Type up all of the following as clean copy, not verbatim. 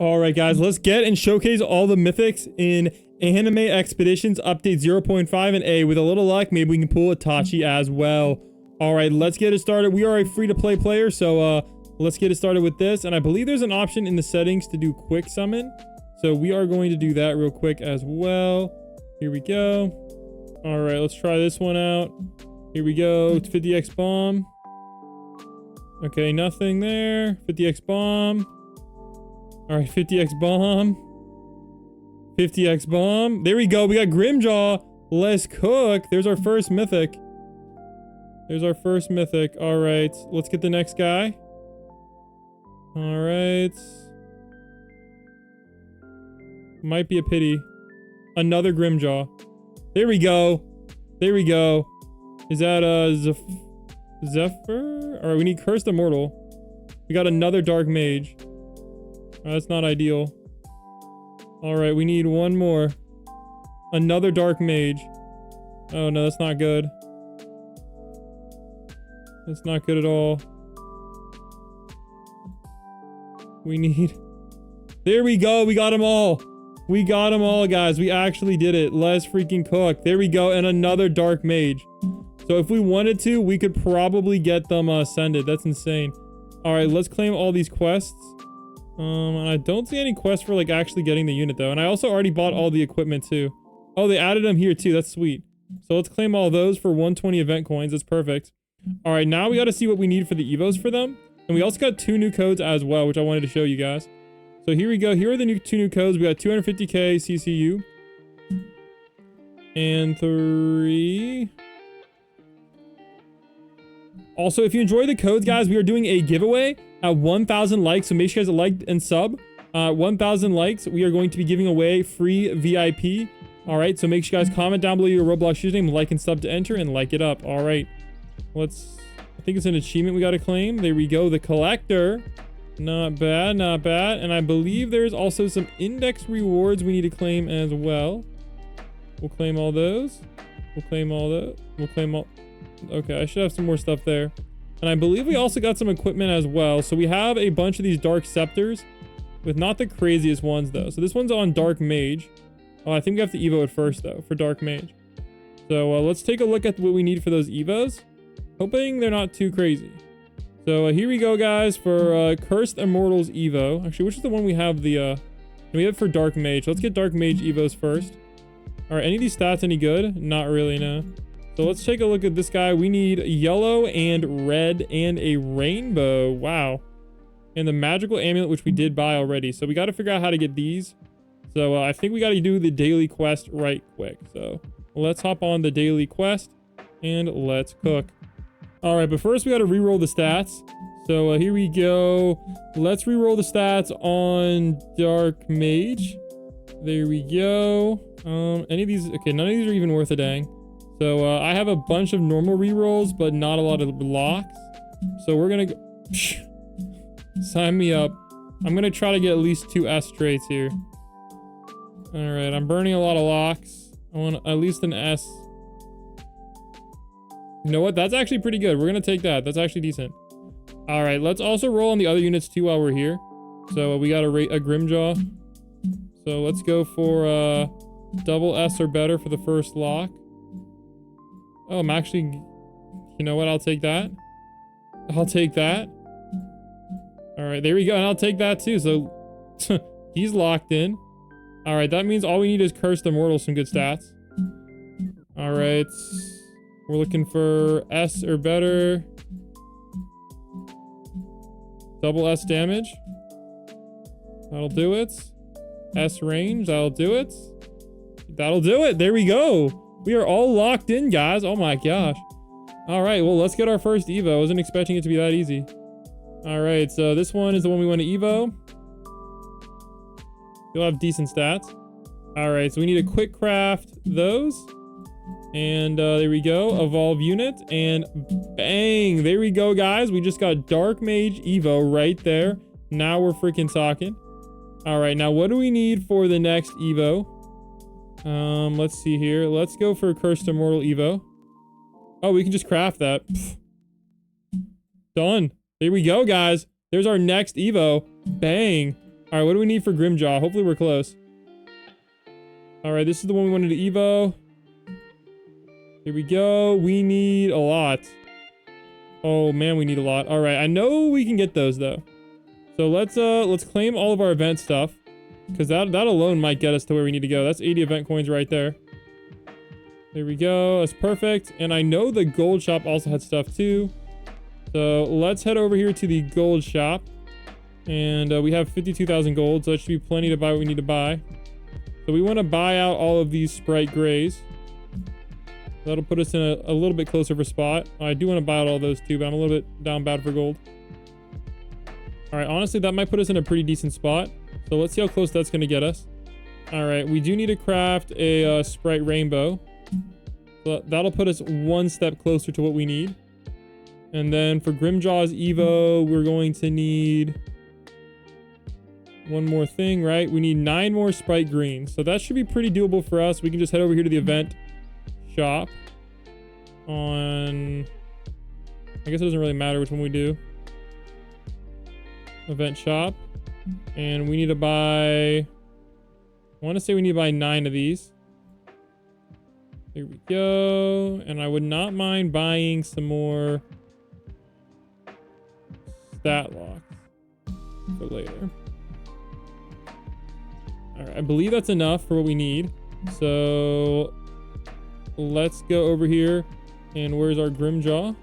All right, guys, let's get and showcase all the mythics in Anime Expeditions Update 0.5 and A. With a little luck, maybe we can pull a Tachi as well. All right, let's get it started. We are a free-to-play player, so let's get it started with this. And I believe there's an option in the settings to do quick summon. So we are going to do that real quick as well. Here we go. All right, let's try this one out. Here we go. 50x bomb. Okay, nothing there. 50x bomb. All right, 50x bomb. 50x bomb. There we go. We got Grimjow. Let's cook. There's our first mythic. There's our first mythic. All right, let's get the next guy. All right. Might be a pity. Another Grimjow. There we go. There we go. Is that Zephyr? All right, we need Cursed Immortal. We got another Dark Mage. That's not ideal. All right, we need one more. Another Dark Mage. Oh no, that's not good. That's not good at all. We need... There we go. We got them all. We got them all, guys. We actually did it. Let's freaking cook. There we go. And another Dark Mage. So if we wanted to, we could probably get them ascended. That's insane. All right, let's claim all these quests. And I don't see any quests for like actually getting the unit though. And I also already bought all the equipment too. Oh, they added them here too. That's sweet. So let's claim all those for 120 event coins. That's perfect. All right, now we got to see what we need for the Evos for them. And we also got 2 new codes as well, which I wanted to show you guys. So here we go. Here are the 2 new codes. We got 250k CCU. And 3. Also, if you enjoy the codes, guys, we are doing a giveaway at 1,000 likes. So make sure you guys like and sub. 1,000 likes, we are going to be giving away free VIP. All right, so make sure you guys comment down below your Roblox username, like and sub to enter, and like it up. All right, let's... I think it's an achievement we got to claim. There we go. The Collector. Not bad, not bad. And I believe there's also some index rewards we need to claim as well. We'll claim all those. We'll claim all those. We'll claim all... Okay, I should have some more stuff there. And I believe we also got some equipment as well. So we have a bunch of these Dark Scepters with not the craziest ones though. So this one's on Dark Mage. Oh, I think we have to Evo it first though for Dark Mage. So let's take a look at what we need for those Evos. Hoping they're not too crazy. So here we go, guys, for Cursed Immortals Evo. Actually, which is the one we have the... we have for Dark Mage. Let's get Dark Mage Evos first. All right, any of these stats any good? Not really, no. So let's take a look at this guy. We need yellow and red and a rainbow. Wow. And the magical amulet, which we did buy already. So we got to figure out how to get these. So I think we got to do the daily quest right quick. So let's hop on the daily quest and let's cook. All right, but first we got to re-roll the stats. So here we go. Let's re-roll the stats on Dark Mage. There we go. Any of these? Okay, none of these are even worth a dang. So I have a bunch of normal re-rolls, but not a lot of blocks. So we're gonna go. Sign me up. I'm gonna try to get at least 2 S traits here. All right, I'm burning a lot of locks. I want at least an S. You know what? That's actually pretty good. We're gonna take that. That's actually decent. All right, let's also roll on the other units too while we're here. So we got a Grimjow. So let's go for double S or better for the first lock. Oh, I'm actually... You know what? I'll take that. I'll take that. All right, there we go. And I'll take that too. So he's locked in. All right, that means all we need is Cursed Immortal, some good stats. All right. We're looking for S or better. Double S damage. That'll do it. S range. That'll do it. That'll do it. There we go. We are all locked in, guys. Oh my gosh. All right. Well, let's get our first Evo. I wasn't expecting it to be that easy. All right. So this one is the one we want to Evo. You'll have decent stats. All right. So we need to quick craft those. And there we go. Evolve unit. And bang. There we go, guys. We just got Dark Mage Evo right there. Now we're freaking talking. All right. Now, what do we need for the next Evo? Let's see here. Let's go for Cursed Immortal Evo. Oh, we can just craft that. Pfft. Done. There we go, guys. There's our next Evo. Bang. All right, what do we need for Grimjow? Hopefully we're close. All right, this is the one we wanted to Evo. Here we go. We need a lot. Oh man, we need a lot. All right, I know we can get those though. So let's claim all of our event stuff, because that alone might get us to where we need to go. That's 80 event coins right there. There we go. That's perfect. And I know the gold shop also had stuff too. So let's head over here to the gold shop. And we have 52,000 gold, so that should be plenty to buy what we need to buy. So we want to buy out all of these Sprite Grays. That'll put us in a little bit closer of a spot. I do want to buy out all those too, but I'm a little bit down bad for gold. All right, honestly, that might put us in a pretty decent spot. So let's see how close that's going to get us. All right, we do need to craft a Sprite Rainbow. So that'll put us one step closer to what we need. And then for Grimjaw's Evo, we're going to need one more thing, right? We need 9 more Sprite Greens. So that should be pretty doable for us. We can just head over here to the event shop on... I guess it doesn't really matter which one we do. Event shop. And we need to buy... I want to say we need to buy 9 of these. There we go. And I would not mind buying some more stat locks for later. All right, I believe that's enough for what we need. So let's go over here. And where's our Grimjow?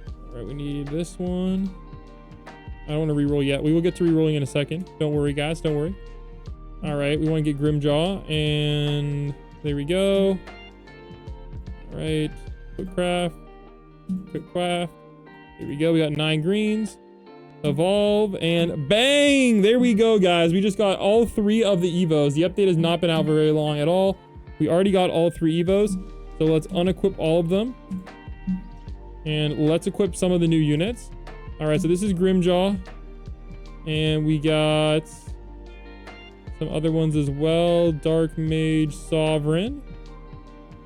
All right, we need this one. I don't want to reroll yet. We will get to rerolling in a second. Don't worry, guys. Don't worry. All right, we want to get Grimjow, and there we go. All right, quick craft. Quick craft. Here we go. We got 9 greens. Evolve, and bang! There we go, guys. We just got all 3 of the Evos. The update has not been out for very long at all. We already got all 3 Evos. So let's unequip all of them. And let's equip some of the new units. All right, so this is Grimjow. And we got some other ones as well. Dark Mage Sovereign.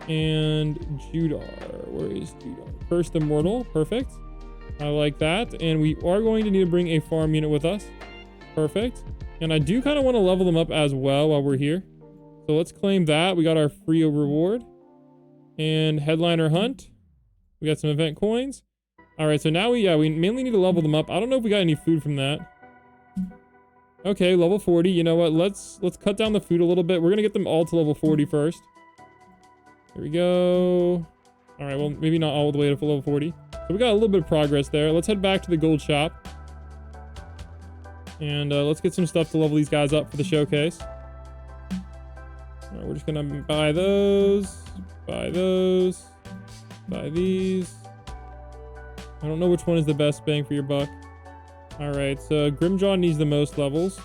And Judar. Where is Judar? First Immortal. Perfect. I like that. And we are going to need to bring a farm unit with us. Perfect. And I do kind of want to level them up as well while we're here. So let's claim that. We got our free reward. And Headliner Hunt. We got some event coins. All right, so now we mainly need to level them up. I don't know if we got any food from that. Okay, level 40. You know what? Let's cut down the food a little bit. We're going to get them all to level 40 first. There we go. All right, well, maybe not all the way to level 40. So we got a little bit of progress there. Let's head back to the gold shop. And let's get some stuff to level these guys up for the showcase. All right, we're just going to buy those. Buy those. Buy these. I don't know which one is the best bang for your buck. All right, so Grimjow needs the most levels.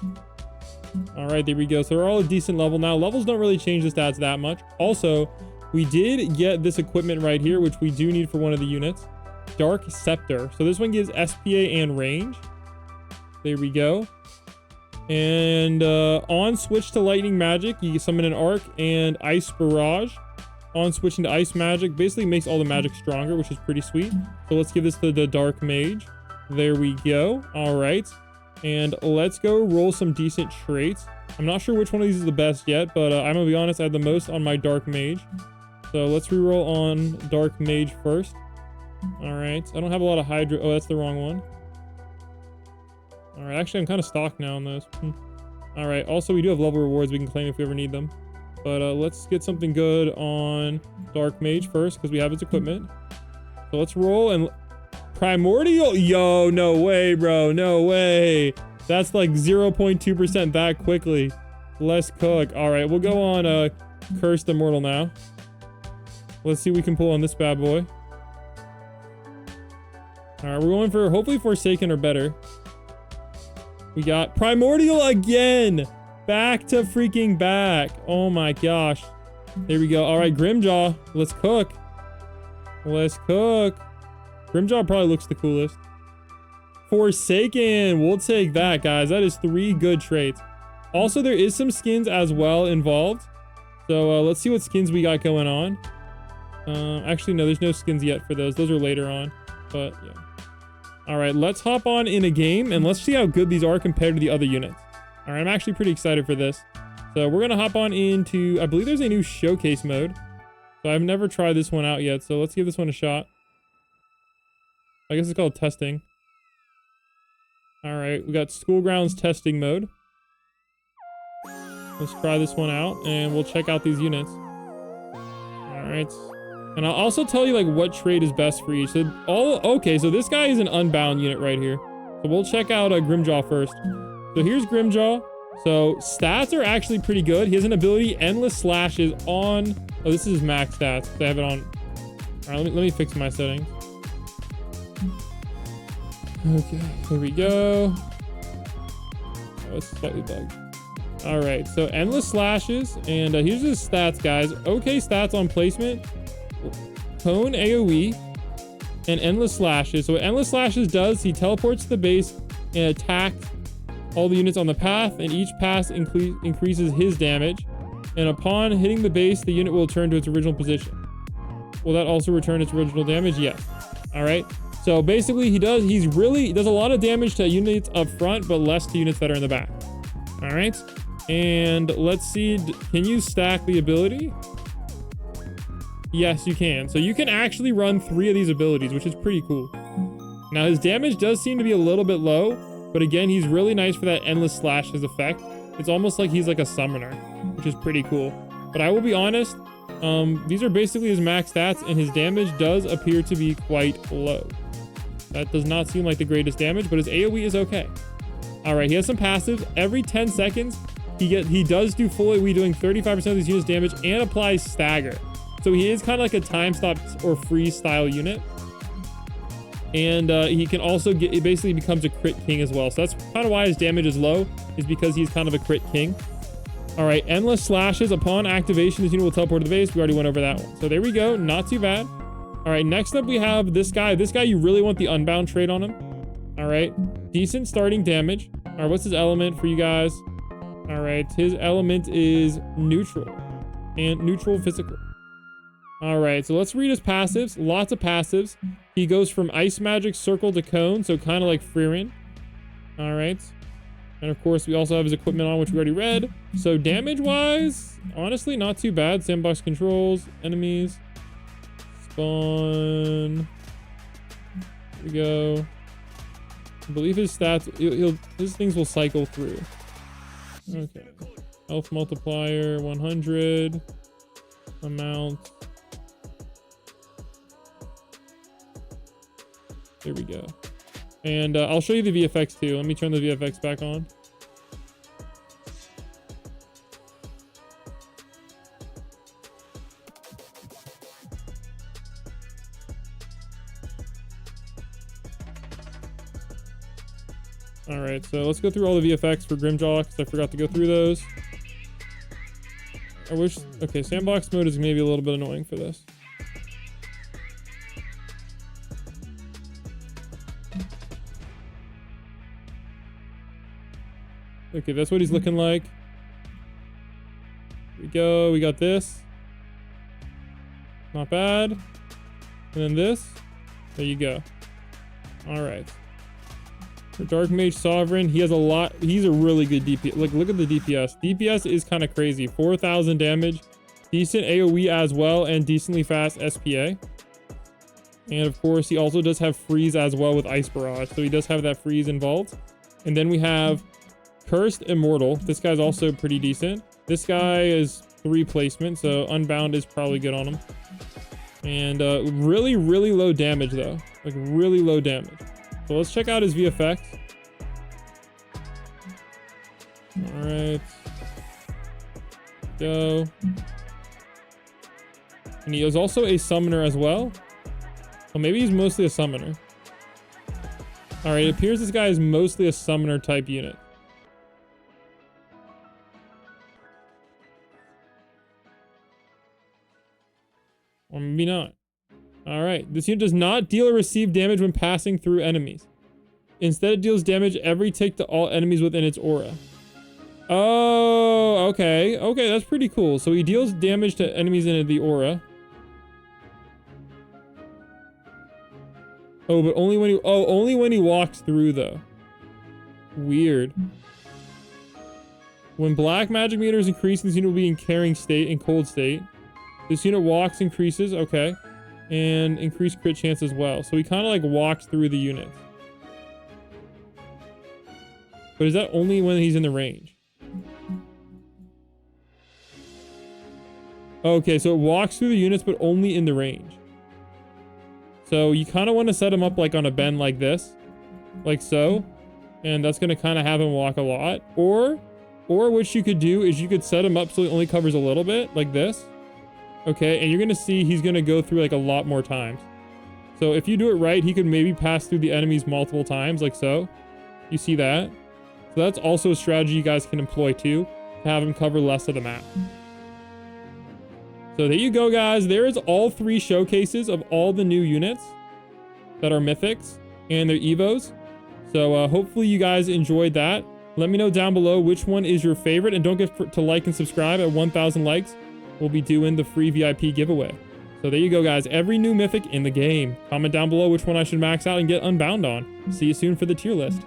All right, there we go. So they're all a decent level. Now, levels don't really change the stats that much. Also, we did get this equipment right here, which we do need for one of the units. Dark Scepter. So this one gives SPA and range. There we go. And on switch to lightning magic, you summon an arc and ice barrage. On switching to ice magic, basically makes all the magic stronger, which is pretty sweet. So let's give this to the dark mage. There we go. All right. And let's go roll some decent traits. I'm not sure which one of these is the best yet, but I'm gonna be honest, I have the most on my dark mage. So let's reroll on dark mage first. All right. I don't have a lot of hydro. Oh, that's the wrong one. All right. Actually, I'm kind of stocked now on those. All right. Also, we do have level rewards we can claim if we ever need them. But let's get something good on Dark Mage first, because we have its equipment. So let's roll, and Primordial. Yo, no way, bro. No way. That's like 0.2% that quickly. Let's cook. All right, we'll go on Cursed Immortal now. Let's see what we can pull on this bad boy. All right, we're going for hopefully Forsaken or better. We got Primordial again. Back to freaking back. Oh my gosh. There we go. All right, Grimjow. Let's cook. Let's cook. Grimjow probably looks the coolest. Forsaken. We'll take that, guys. That is 3 good traits. Also, there is some skins as well involved. So let's see what skins we got going on. Actually, no, there's no skins yet for those. Those are later on. But yeah. All right, let's hop on in a game and let's see how good these are compared to the other units. All right, I'm actually pretty excited for this. So we're gonna hop on into, I believe there's a new showcase mode. So I've never tried this one out yet, so let's give this one a shot. I guess it's called testing. All right, we got school grounds testing mode. Let's try this one out and we'll check out these units. All right. And I'll also tell you like what trade is best for each. So okay, so this guy is an unbound unit right here. So we'll check out Grimjow first. So here's Grimjow. So stats are actually pretty good. He has an ability, endless slashes on. Oh, this is max stats. So I have it on. All right, let me fix my settings. Okay, here we go. Oh, it's slightly bugged. All right, so endless slashes, and here's his stats, guys. Okay, stats on placement, cone AoE, and endless slashes. So what endless slashes does, he teleports to the base and attacks all the units on the path, and each pass increases his damage. And upon hitting the base, the unit will return to its original position. Will that also return its original damage? Yes. All right. So basically, he does a lot of damage to units up front, but less to units that are in the back. All right. And let's see, can you stack the ability? Yes, you can. So you can actually run 3 of these abilities, which is pretty cool. Now his damage does seem to be a little bit low, but again, he's really nice for that endless slashes effect. It's almost like he's like a summoner, which is pretty cool. But I will be honest, these are basically his max stats, and his damage does appear to be quite low. That does not seem like the greatest damage, but his AoE is okay. All right, he has some passives. Every 10 seconds, he does do full AoE, doing 35% of these units damage, and applies stagger. So he is kind of like a time stop or freeze style unit. And he can also he basically becomes a crit king as well. So that's kind of why his damage is low, is because he's kind of a crit king. All right, endless slashes. Upon activation, this unit will teleport to the base. We already went over that one. So there we go. Not too bad. All right, next up we have this guy. This guy, you really want the unbound trait on him. All right, decent starting damage. All right, what's his element for you guys? All right, his element is neutral and neutral physical. All right, so let's read his passives. Lots of passives. He goes from ice magic circle to cone, so kind of like Freerin. All right. And of course, we also have his equipment on, which we already read. So damage-wise, honestly, not too bad. Sandbox controls, enemies, spawn. Here we go. I believe his stats, his things will cycle through. Okay. Health multiplier, 100. Amount. There we go. And I'll show you the VFX too. Let me turn the VFX back on. All right, so let's go through all the VFX for Grimjow because I forgot to go through those. I wish, okay, sandbox mode is maybe a little bit annoying for this. Okay, that's what he's looking like. Here we go, we got this. Not bad. And then this. There you go. All right. For Dark Mage Sovereign, he has a lot. He's a really good DPS. Like, look at the DPS. DPS is kind of crazy. 4,000 damage. Decent AoE as well, and decently fast SPA. And of course, he also does have freeze as well with Ice Barrage. So he does have that freeze involved. And then we have Cursed Immortal. This guy's also pretty decent. This guy is 3 placement, so Unbound is probably good on him. And really, really low damage though. Like really low damage. So let's check out his VFX. All right. Go. And he is also a summoner as well. Well, maybe he's mostly a summoner. All right, it appears this guy is mostly a summoner type unit. Or maybe not. All right, this unit does not deal or receive damage when passing through enemies. Instead, it deals damage every tick to all enemies within its aura. Oh, okay. Okay, that's pretty cool. So he deals damage to enemies in the aura. Oh, but only when he walks through though. Weird. When black magic meter is increasing, this unit will be in carrying state and cold state. This unit walks increases, okay. And increased crit chance as well. So he kind of like walks through the units. But is that only when he's in the range? Okay, so it walks through the units, but only in the range. So you kind of want to set him up like on a bend like this. Like so. And that's going to kind of have him walk a lot. Or what you could do is you could set him up so he only covers a little bit, like this. Okay, and you're going to see he's going to go through like a lot more times. So if you do it right, he could maybe pass through the enemies multiple times, like so. You see that? So that's also a strategy you guys can employ too, to have him cover less of the map. So there you go, guys. There is all 3 showcases of all the new units that are mythics and their evos. So hopefully you guys enjoyed that. Let me know down below which one is your favorite, and don't forget to like and subscribe. At 1,000 likes, we'll be doing the free VIP giveaway. So there you go, guys. Every new mythic in the game. Comment down below which one I should max out and get unbound on. See you soon for the tier list.